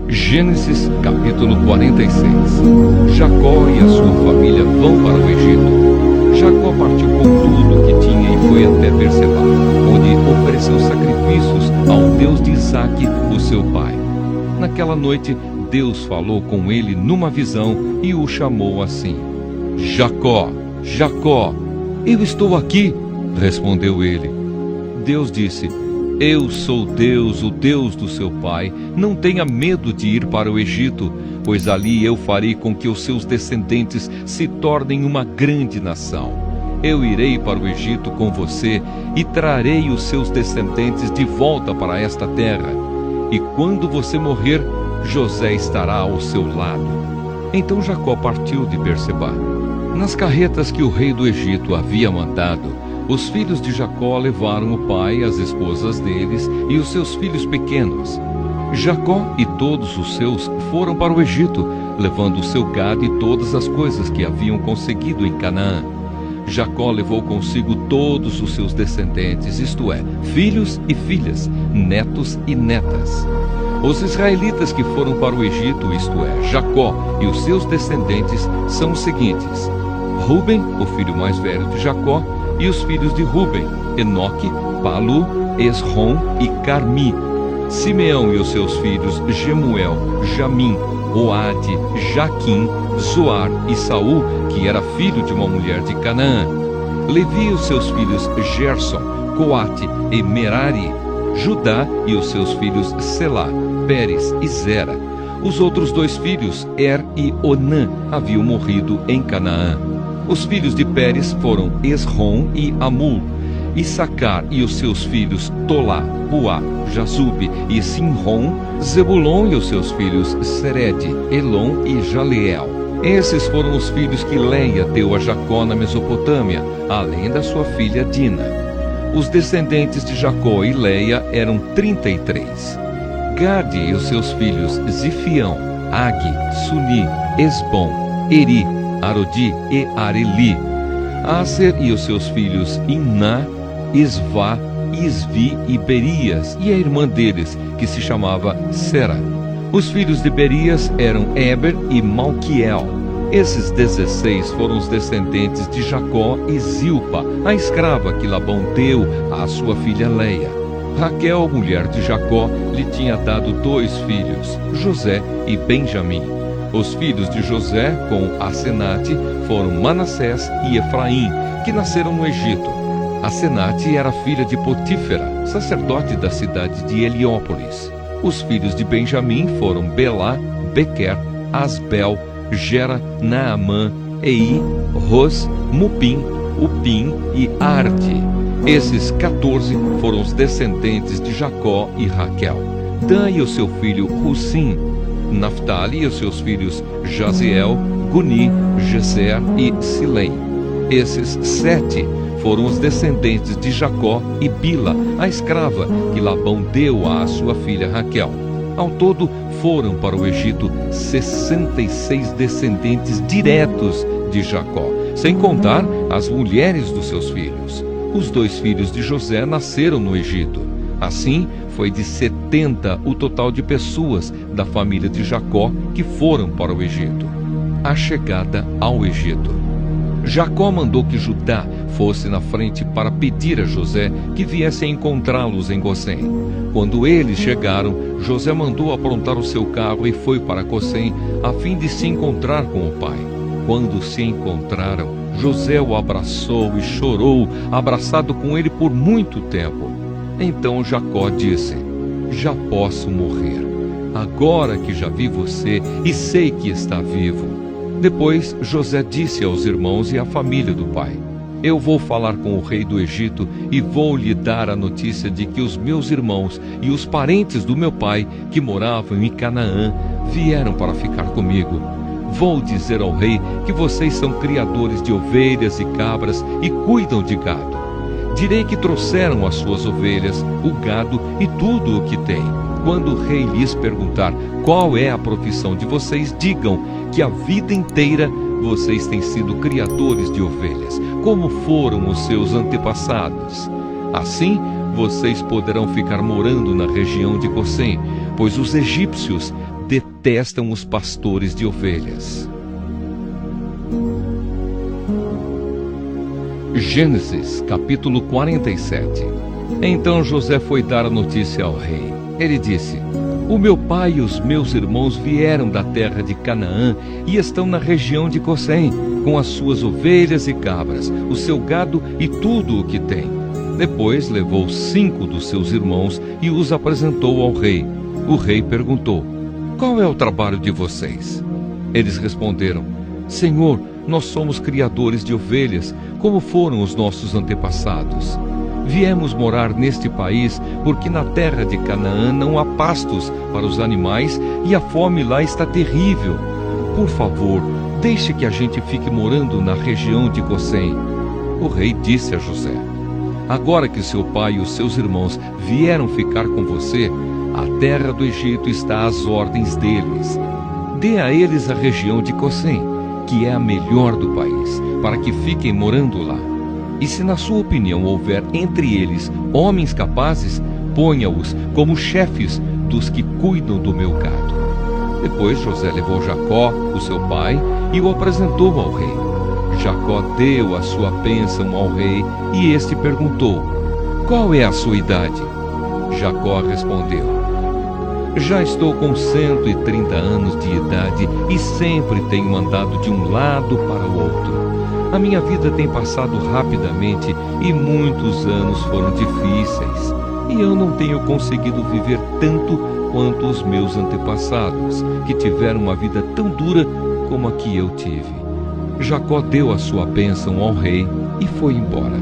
Gênesis capítulo 46. Jacó e a sua família vão para o Egito. Jacó partiu com tudo que tinha e foi até Berseba, onde ofereceu sacrifícios ao Deus de Isaque, o seu pai. Naquela noite, Deus falou com ele numa visão e o chamou assim: Jacó, Jacó. Eu estou aqui, respondeu ele. Deus disse: Eu sou Deus, o Deus do seu pai. Não tenha medo de ir para o Egito, pois ali eu farei com que os seus descendentes se tornem uma grande nação. Eu irei para o Egito com você e trarei os seus descendentes de volta para esta terra. E quando você morrer, José estará ao seu lado. Então Jacó partiu de Berseba. Nas carretas que o rei do Egito havia mandado, os filhos de Jacó levaram o pai, as esposas deles e os seus filhos pequenos. Jacó e todos os seus foram para o Egito, levando o seu gado e todas as coisas que haviam conseguido em Canaã. Jacó levou consigo todos os seus descendentes, isto é, filhos e filhas, netos e netas. Os israelitas que foram para o Egito, isto é, Jacó e os seus descendentes, são os seguintes: Ruben, o filho mais velho de Jacó, e os filhos de Ruben, Enoque, Palu, Esrom e Carmi. Simeão e os seus filhos, Gemuel, Jamim, Oade, Jaquim, Zoar e Saul, que era filho de uma mulher de Canaã. Levi e os seus filhos, Gerson, Coate e Merari. Judá e os seus filhos, Selá, Pérez e Zera. Os outros dois filhos, Er e Onã, haviam morrido em Canaã. Os filhos de Pérez foram Esrom e Amul. Issacar e os seus filhos, Tolá, Puá, Jazube e Simrom. Zebulon e os seus filhos, Sered, Elon e Jaleel. Esses foram os filhos que Leia deu a Jacó na Mesopotâmia, além da sua filha Dina. Os descendentes de Jacó e Leia eram 33. Gade e os seus filhos, Zifião, Agi, Suni, Esbom, Eri, Arodi e Areli. Aser e os seus filhos, Iná, Isvá, Isvi e Berias, e a irmã deles, que se chamava Sera. Os filhos de Berias eram Eber e Malquiel. Esses 16 foram os descendentes de Jacó e Zilpa, a escrava que Labão deu à sua filha Leia. Raquel, mulher de Jacó, lhe tinha dado 2 filhos, José e Benjamim. Os filhos de José, com Asenate, foram Manassés e Efraim, que nasceram no Egito. Asenate era filha de Potífera, sacerdote da cidade de Heliópolis. Os filhos de Benjamim foram Belá, Bequer, Asbel, Gera, Naamã, Ei, Ros, Mupim, Upim e Arde. Esses 14 foram os descendentes de Jacó e Raquel. Dan e o seu filho Husim. Naftali e os seus filhos Jaziel, Guni, Gezer e Silém. Esses 7 foram os descendentes de Jacó e Bila, a escrava que Labão deu à sua filha Raquel. Ao todo, foram para o Egito 66 descendentes diretos de Jacó, sem contar as mulheres dos seus filhos. Os 2 filhos de José nasceram no Egito. Assim, foi de 70 o total de pessoas da família de Jacó que foram para o Egito. A chegada ao Egito. Jacó mandou que Judá fosse na frente para pedir a José que viesse a encontrá-los em Gozém. Quando eles chegaram, José mandou aprontar o seu carro e foi para Gozém, a fim de se encontrar com o pai. Quando se encontraram, José o abraçou e chorou, abraçado com ele por muito tempo. Então Jacó disse: Já posso morrer, agora que já vi você e sei que está vivo. Depois José disse aos irmãos e à família do pai: Eu vou falar com o rei do Egito e vou lhe dar a notícia de que os meus irmãos e os parentes do meu pai, que moravam em Canaã, vieram para ficar comigo. Vou dizer ao rei que vocês são criadores de ovelhas e cabras e cuidam de gado. Direi que trouxeram as suas ovelhas, o gado e tudo o que têm. Quando o rei lhes perguntar qual é a profissão de vocês, digam que a vida inteira vocês têm sido criadores de ovelhas, como foram os seus antepassados. Assim, vocês poderão ficar morando na região de Gozém, pois os egípcios detestam os pastores de ovelhas. Gênesis, capítulo 47. Então José foi dar a notícia ao rei. Ele disse: o meu pai e os meus irmãos vieram da terra de Canaã e estão na região de Gosém, com as suas ovelhas e cabras, o seu gado e tudo o que tem. Depois levou 5 dos seus irmãos e os apresentou ao rei. O rei perguntou: qual é o trabalho de vocês? Eles responderam: Senhor, nós somos criadores de ovelhas, como foram os nossos antepassados. Viemos morar neste país porque na terra de Canaã não há pastos para os animais e a fome lá está terrível. Por favor, deixe que a gente fique morando na região de Gosém. O rei disse a José: agora que seu pai e os seus irmãos vieram ficar com você, a terra do Egito está às ordens deles. Dê a eles a região de Gosém, que é a melhor do país, para que fiquem morando lá. E se na sua opinião houver entre eles homens capazes, ponha-os como chefes dos que cuidam do meu gado. Depois José levou Jacó, o seu pai, e o apresentou ao rei. Jacó deu a sua bênção ao rei e este perguntou: qual é a sua idade? Jacó respondeu: já estou com 130 anos de idade e sempre tenho andado de um lado para o outro. A minha vida tem passado rapidamente e muitos anos foram difíceis. E eu não tenho conseguido viver tanto quanto os meus antepassados, que tiveram uma vida tão dura como a que eu tive. Jacó deu a sua bênção ao rei e foi embora.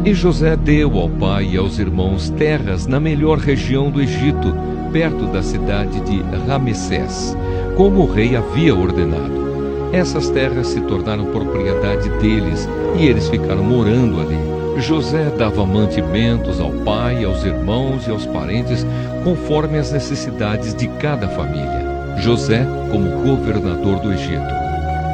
E José deu ao pai e aos irmãos terras na melhor região do Egito, perto da cidade de Ramessés, como o rei havia ordenado. Essas terras se tornaram propriedade deles e eles ficaram morando ali. José dava mantimentos ao pai, aos irmãos e aos parentes, conforme as necessidades de cada família. José como governador do Egito.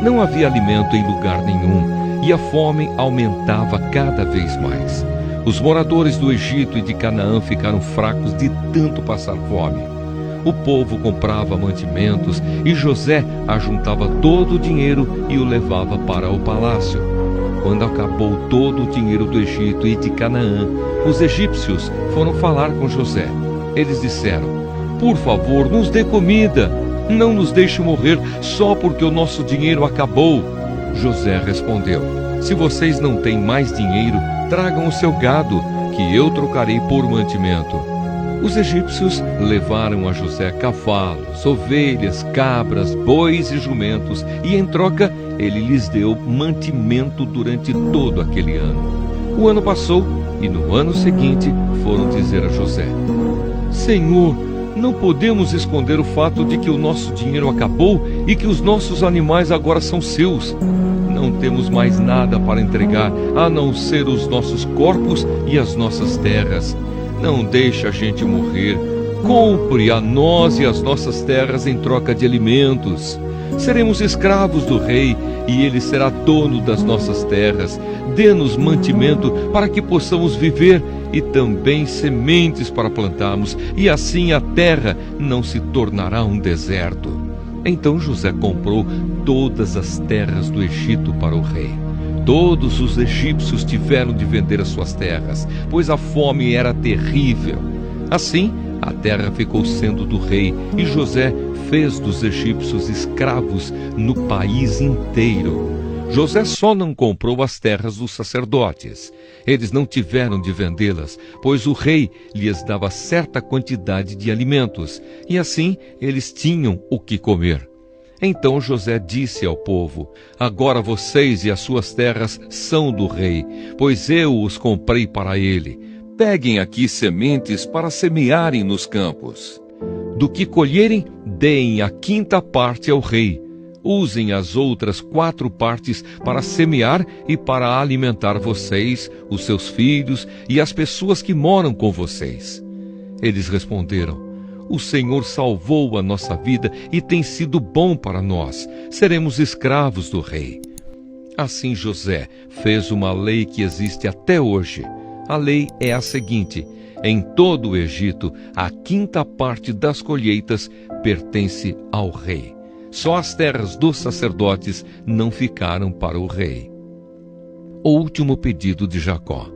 Não havia alimento em lugar nenhum e a fome aumentava cada vez mais. Os moradores do Egito e de Canaã ficaram fracos de tanto passar fome. O povo comprava mantimentos e José ajuntava todo o dinheiro e o levava para o palácio. Quando acabou todo o dinheiro do Egito e de Canaã, os egípcios foram falar com José. Eles disseram: por favor, nos dê comida, não nos deixe morrer só porque o nosso dinheiro acabou. José respondeu: se vocês não têm mais dinheiro, tragam o seu gado, que eu trocarei por mantimento. Os egípcios levaram a José cavalos, ovelhas, cabras, bois e jumentos, e em troca ele lhes deu mantimento durante todo aquele ano. O ano passou, e no ano seguinte foram dizer a José: Senhor, não podemos esconder o fato de que o nosso dinheiro acabou e que os nossos animais agora são seus. Não temos mais nada para entregar, a não ser os nossos corpos e as nossas terras. Não deixe a gente morrer. Compre a nós e as nossas terras em troca de alimentos. Seremos escravos do rei e ele será dono das nossas terras. Dê-nos mantimento para que possamos viver e também sementes para plantarmos, e assim a terra não se tornará um deserto. Então José comprou todas as terras do Egito para o rei. Todos os egípcios tiveram de vender as suas terras, pois a fome era terrível. Assim, a terra ficou sendo do rei, e José fez dos egípcios escravos no país inteiro. José só não comprou as terras dos sacerdotes. Eles não tiveram de vendê-las, pois o rei lhes dava certa quantidade de alimentos, e assim eles tinham o que comer. Então José disse ao povo: agora vocês e as suas terras são do rei, pois eu os comprei para ele. Peguem aqui sementes para semearem nos campos. Do que colherem, deem a 5ª parte ao rei. Usem as outras 4 partes para semear e para alimentar vocês, os seus filhos e as pessoas que moram com vocês. Eles responderam: o Senhor salvou a nossa vida e tem sido bom para nós. Seremos escravos do rei. Assim José fez uma lei que existe até hoje. A lei é a seguinte: Em todo o Egito, a 5ª parte das colheitas pertence ao rei. Só as terras dos sacerdotes não ficaram para o rei. O último pedido de Jacó.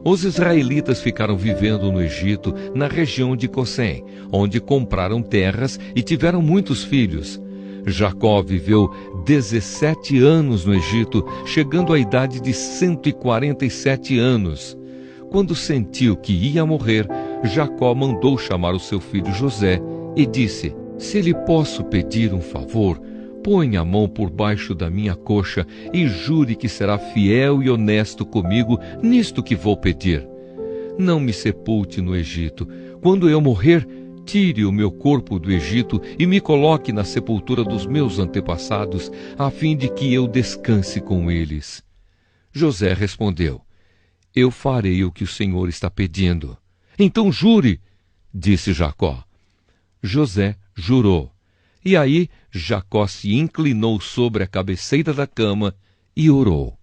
Os israelitas ficaram vivendo no Egito, na região de Gosen, onde compraram terras e tiveram muitos filhos. Jacó viveu 17 anos no Egito, chegando à idade de 147 anos. Quando sentiu que ia morrer, Jacó mandou chamar o seu filho José e disse: se lhe posso pedir um favor, põe a mão por baixo da minha coxa e jure que será fiel e honesto comigo nisto que vou pedir. Não me sepulte no Egito. Quando eu morrer, tire o meu corpo do Egito e me coloque na sepultura dos meus antepassados, a fim de que eu descanse com eles. José respondeu: eu farei o que o Senhor está pedindo. Então jure, disse Jacó. José jurou. E aí Jacó se inclinou sobre a cabeceira da cama e orou.